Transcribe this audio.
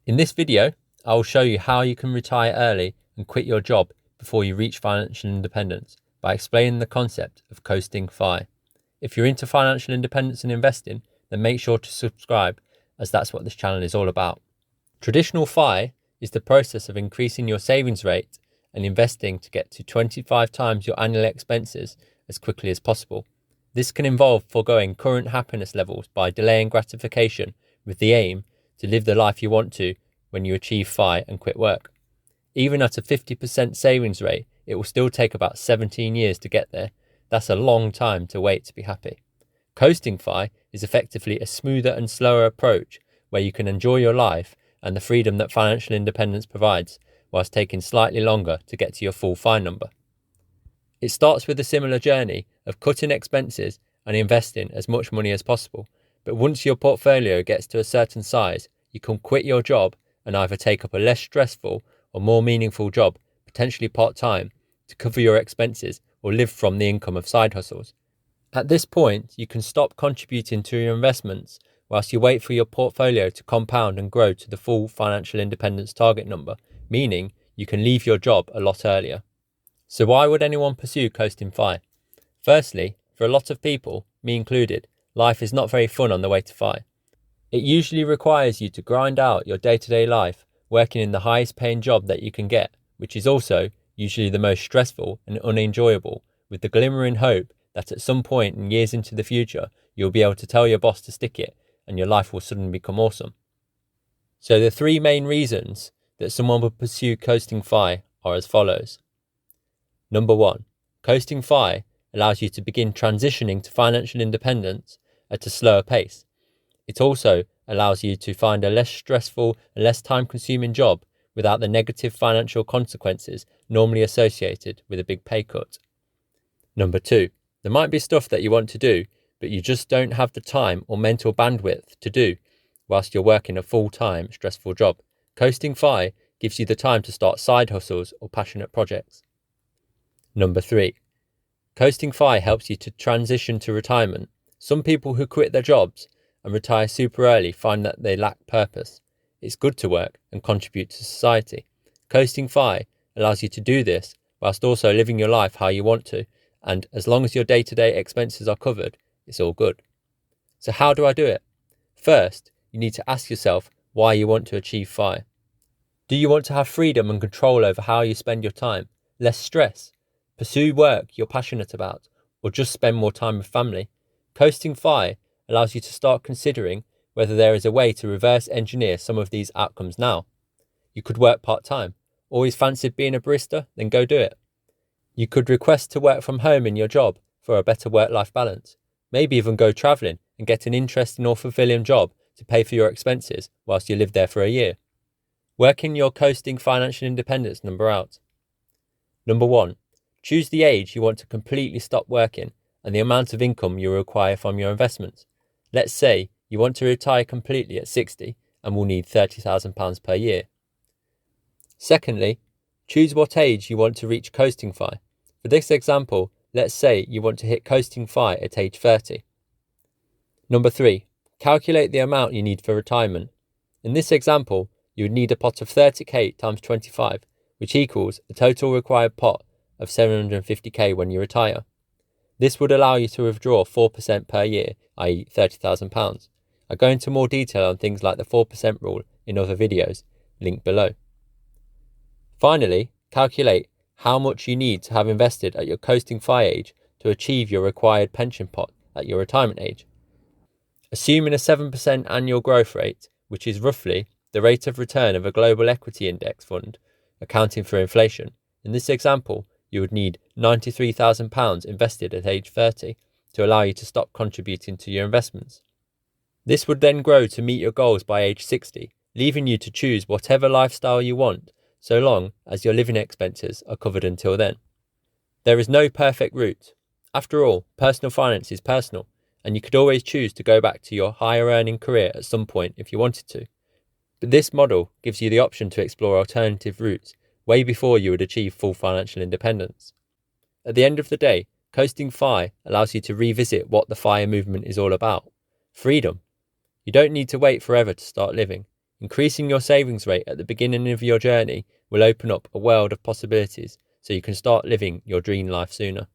In this video, I will show you how you can retire early and quit your job before you reach financial independence by explaining the concept of coasting FI. If you're into financial independence and investing, then make sure to subscribe, as that's what this channel is all about. Traditional FI is the process of increasing your savings rate and investing to get to 25 times your annual expenses as quickly as possible. This can involve foregoing current happiness levels by delaying gratification with the aim to live the life you want to when you achieve FI and quit work. Even at a 50% savings rate, it will still take about 17 years to get there. That's a long time to wait to be happy. Coasting FI is effectively a smoother and slower approach where you can enjoy your life and the freedom that financial independence provides, whilst taking slightly longer to get to your full FI number. It starts with a similar journey of cutting expenses and investing as much money as possible, but once your portfolio gets to a certain size, you can quit your job and either take up a less stressful or more meaningful job, potentially part-time, to cover your expenses or live from the income of side hustles. At this point, you can stop contributing to your investments whilst you wait for your portfolio to compound and grow to the full financial independence target number, meaning you can leave your job a lot earlier. So why would anyone pursue coasting FI? Firstly, for a lot of people, me included, life is not very fun on the way to FI. It usually requires you to grind out your day-to-day life, working in the highest paying job that you can get, which is also usually the most stressful and unenjoyable, with the glimmering hope that at some point in years into the future, you'll be able to tell your boss to stick it and your life will suddenly become awesome. So the three main reasons that someone would pursue coasting FI are as follows. Number 1, coasting FI allows you to begin transitioning to financial independence at a slower pace. It also allows you to find a less stressful and less time-consuming job without the negative financial consequences normally associated with a big pay cut. Number 2, there might be stuff that you want to do, but you just don't have the time or mental bandwidth to do whilst you're working a full-time, stressful job. Coasting FI gives you the time to start side hustles or passionate projects. Number 3, coasting FI helps you to transition to retirement. Some people who quit their jobs and retire super early find that they lack purpose. It's good to work and contribute to society. Coasting FI allows you to do this whilst also living your life how you want to, and as long as your day-to-day expenses are covered, it's all good. So how do I do it? First, you need to ask yourself why you want to achieve FI. Do you want to have freedom and control over how you spend your time? Less stress? Pursue work you're passionate about, or just spend more time with family? Coasting FI allows you to start considering whether there is a way to reverse engineer some of these outcomes now. You could work part-time. Always fancied being a barista? Then go do it. You could request to work from home in your job for a better work-life balance. Maybe even go travelling and get an interesting or fulfilling job to pay for your expenses whilst you live there for a year. Working your coasting financial independence number out. Number 1, choose the age you want to completely stop working and the amount of income you require from your investments. Let's say you want to retire completely at 60 and will need £30,000 per year. Secondly, choose what age you want to reach coasting FI. For this example, let's say you want to hit coasting FI at age 30. Number 3, calculate the amount you need for retirement. In this example, you would need a pot of 30k times 25, which equals a total required pot of 750k when you retire. This would allow you to withdraw 4% per year, i.e. £30,000. I go into more detail on things like the 4% rule in other videos, linked below. Finally, calculate how much you need to have invested at your coasting FI age to achieve your required pension pot at your retirement age. Assuming a 7% annual growth rate, which is roughly the rate of return of a global equity index fund, accounting for inflation, in this example, you would need £93,000 invested at age 30 to allow you to stop contributing to your investments. This would then grow to meet your goals by age 60, leaving you to choose whatever lifestyle you want, so long as your living expenses are covered until then. There is no perfect route. After all, personal finance is personal, and you could always choose to go back to your higher earning career at some point if you wanted to. But this model gives you the option to explore alternative routes way before you would achieve full financial independence. At the end of the day, coasting FI allows you to revisit what the FIRE movement is all about. Freedom. You don't need to wait forever to start living. Increasing your savings rate at the beginning of your journey will open up a world of possibilities so you can start living your dream life sooner.